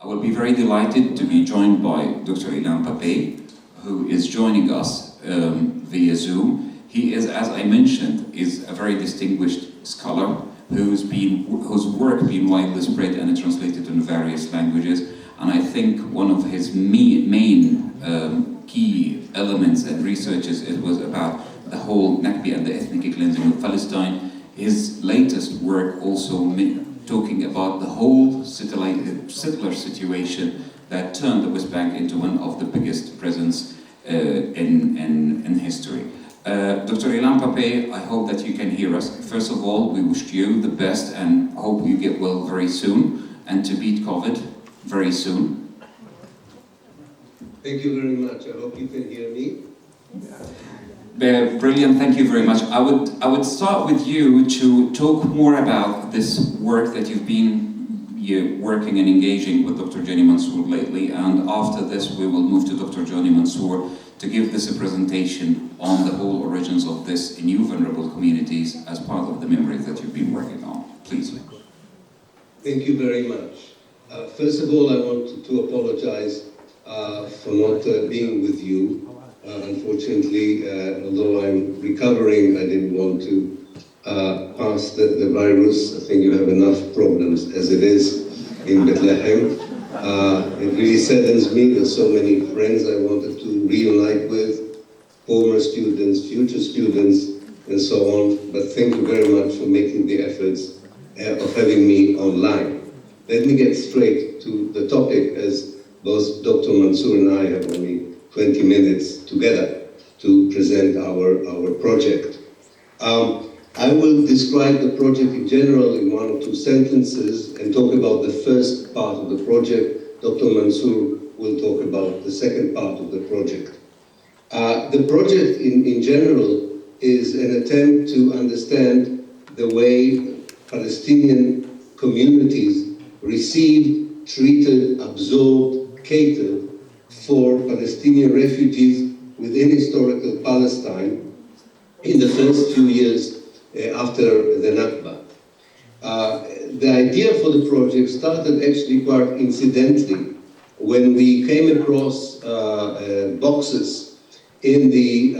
I will be very delighted to be joined by Dr. Ilan Pappe, who is joining us via Zoom. He is, as I mentioned, is a very distinguished scholar whose work been widely spread and translated in various languages. And I think one of his main key elements and researches was about the whole Nakba and the ethnic cleansing of Palestine. His latest work also talking about the whole settler situation that turned the West Bank into one of the biggest presence in history. Dr. Ilan Pappe, I hope that you can hear us. First of all, we wish you the best and hope you get well very soon and to beat COVID very soon. Thank you very much. I hope you can hear me. Brilliant, thank you very much. I would start with you to talk more about this work that you've been working and engaging with Dr. Johnny Mansour lately, and after this we will move to Dr. Johnny Mansour to give this a presentation on the whole origins of this new vulnerable communities as part of the memories that you've been working on. Please. Thank you very much. First of all, I want to apologize for not being with you. Unfortunately, although I'm recovering, I didn't want to pass the virus. I think you have enough problems as it is in Bethlehem. It really saddens me. There's so many friends I wanted to reunite with, former students, future students, and so on. But thank you very much for making the efforts of having me online. Let me get straight to the topic, as both Dr. Mansour and I have only 20 minutes together to present our project. I will describe the project in general in one or two sentences and talk about the first part of the project. Dr. Mansour will talk about the second part of the project. The project in general is an attempt to understand the way Palestinian communities received, treated, absorbed, catered for Palestinian refugees within historical Palestine in the first few years after the Nakba. The idea for the project started actually quite incidentally when we came across boxes in the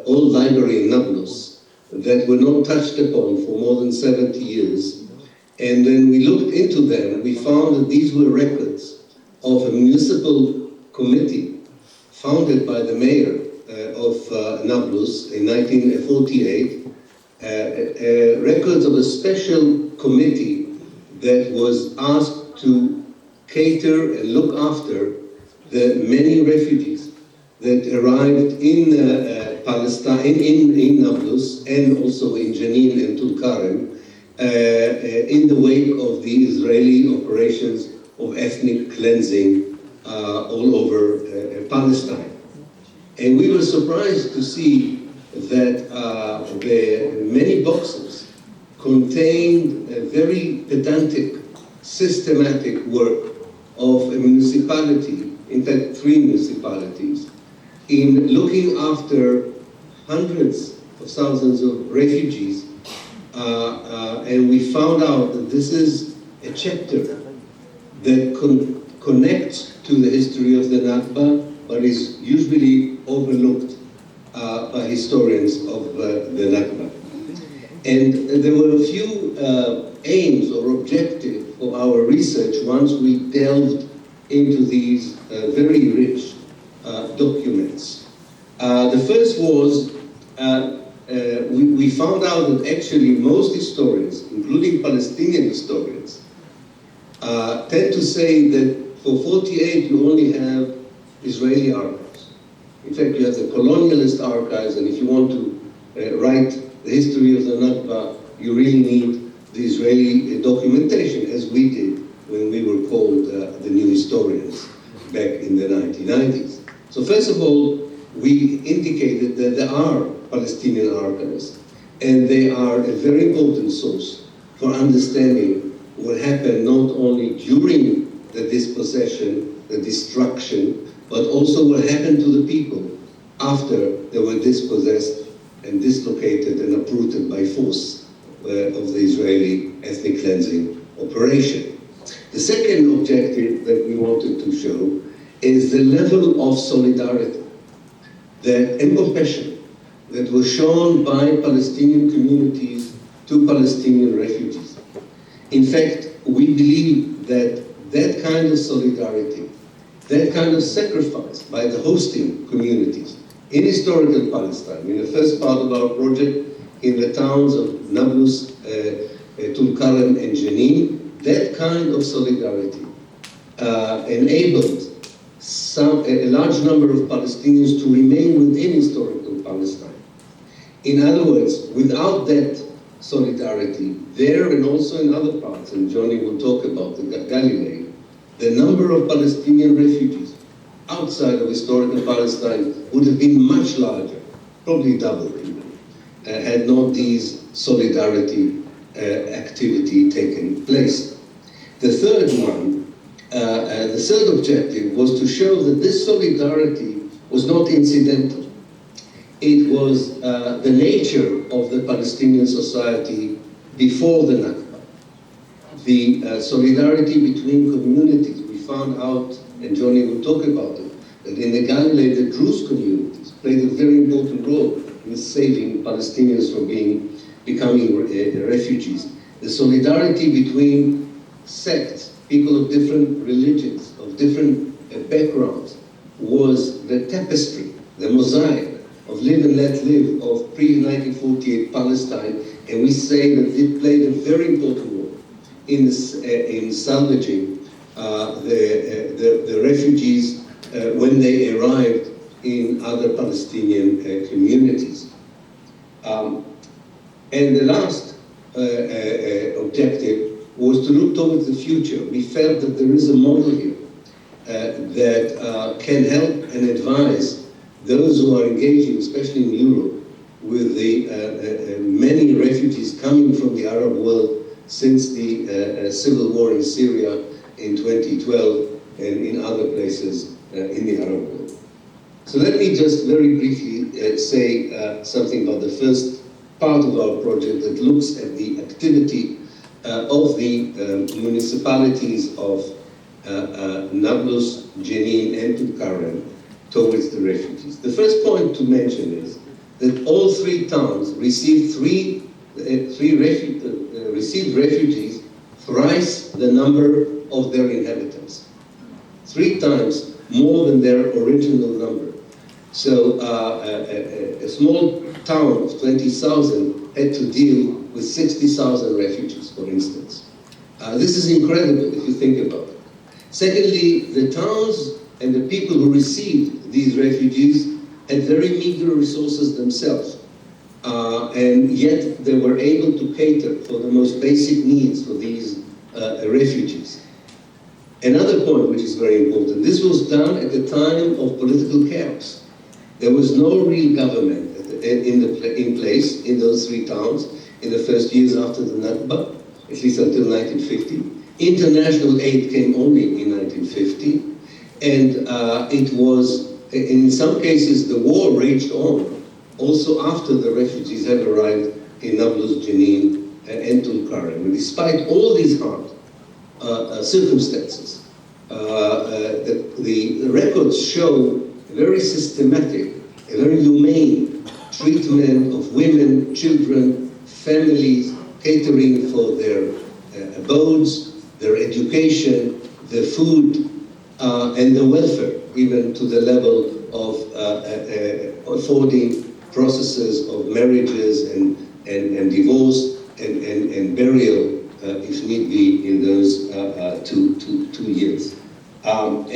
old library in Nablus that were not touched upon for more than 70 years. And when we looked into them, we found that these were records of a municipal committee founded by the mayor of Nablus in 1948, records of a special committee that was asked to cater and look after the many refugees that arrived in Palestine, in Nablus, and also in Jenin and Tulkarem, in the wake of the Israeli operations of ethnic cleansing all over Palestine. And we were surprised to see that the many boxes contained a very pedantic, systematic work of a municipality, in fact 3 municipalities, in looking after hundreds of thousands of refugees. And we found out that this is a chapter that connects to the history of the Nakba, but is usually overlooked by historians of the Nakba. And there were a few aims or objectives of our research once we delved into these very rich documents. The first was we found out that actually most historians, including Palestinian historians, tend to say that for 48 you only have Israeli archives. In fact, you have the colonialist archives, and if you want to write the history of the Nakba, you really need the Israeli documentation, as we did when we were called the new historians back in the 1990s. So first of all, we indicated that there are Palestinian archives, and they are a very important source for understanding what happened not only during the dispossession, the destruction, but also what happened to the people after they were dispossessed and dislocated and uprooted by force of the Israeli ethnic cleansing operation. The second objective that we wanted to show is the level of solidarity and compassion that was shown by Palestinian communities to Palestinian refugees. In fact, we believe that that kind of solidarity, that kind of sacrifice by the hosting communities in historical Palestine, in the first part of our project, in the towns of Nablus, Tulkarem, and Jenin, that kind of solidarity enabled a large number of Palestinians to remain within historical Palestine. In other words, without that solidarity, there and also in other parts, and Johnny will talk about the Galilee, the number of Palestinian refugees outside of historical Palestine would have been much larger, probably double even, had not these solidarity activity taken place. The third one, the third objective was to show that this solidarity was not incidental. It was the nature of the Palestinian society before the Nakba. The solidarity between communities, we found out, and Johnny will talk about it, that in the Galilee, the Druze communities played a very important role in saving Palestinians from becoming refugees. The solidarity between sects, people of different religions, of different backgrounds, was the tapestry, the mosaic of live and let live of pre-1948 Palestine, and we say that it played a very important role in salvaging the refugees when they arrived in other Palestinian communities. And the last objective was to look towards the future. We felt that there is a model here that can help and advise those who are engaging, especially in Europe, with the many refugees coming from the Arab world since the civil war in Syria in 2012 and in other places in the Arab world. So let me just very briefly say something about the first part of our project that looks at the activity of the municipalities of Nablus, Jenin, and Tulkarem towards the refugees. The first point to mention is that all three towns received received refugees thrice the number of their inhabitants, 3 times more than their original number. So a small town of 20,000 had to deal with 60,000 refugees, for instance. This is incredible if you think about it. Secondly, the towns and the people who received these refugees had very meager resources themselves, and yet they were able to cater for the most basic needs for these refugees. Another point which is very important, this was done at the time of political chaos. There was no real government in place in those 3 towns in the first years after the Nakba, at least until 1950. International aid came only in 1950, and it was, in some cases, the war raged on, also after the refugees had arrived in Nablus, Jenin, and Tulkarem. And despite all these hard circumstances, the records show a very systematic, a very humane treatment of women, children, families, catering for their abodes, their education, their food, and their welfare, even to the level of affording processes of marriages and divorce and burial, if need be, in those 2 years. And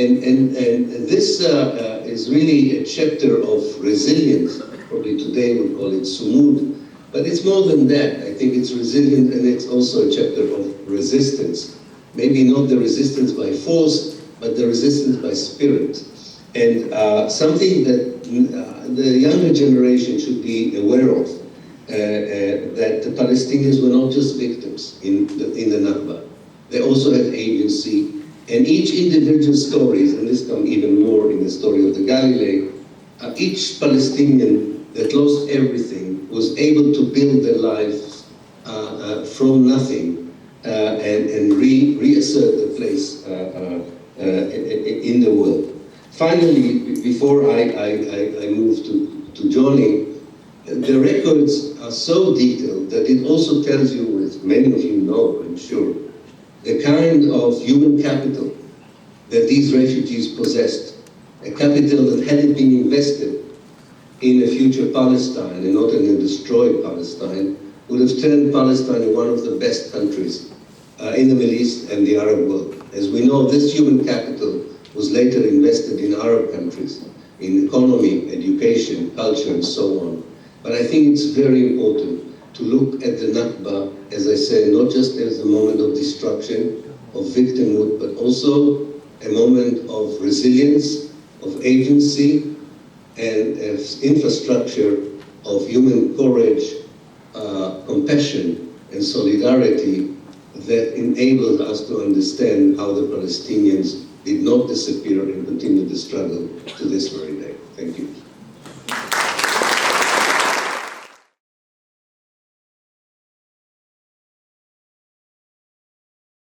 this is really a chapter of resilience. Probably today we call it sumud, but it's more than that. I think it's resilient, and it's also a chapter of resistance. Maybe not the resistance by force, but the resistance by spirit. And something that the younger generation should be aware of, that the Palestinians were not just victims in the Nakba. They also had agency, and each individual stories, and this comes even more in the story of the Galilee, each Palestinian that lost everything was able to build their lives from nothing and reassert the place in the world. Finally, before I move to Johnny, the records are so detailed that it also tells you, as many of you know, I'm sure, the kind of human capital that these refugees possessed, a capital that had it been invested in a future Palestine and not in a destroyed Palestine, would have turned Palestine into one of the best countries in the Middle East and the Arab world. As we know, this human capital was later invested in Arab countries, in economy, education, culture, and so on. But I think it's very important to look at the Nakba, as I said, not just as a moment of destruction, of victimhood, but also a moment of resilience, of agency, and infrastructure of human courage, compassion, and solidarity that enabled us to understand how the Palestinians did not disappear and continue the struggle to this very day.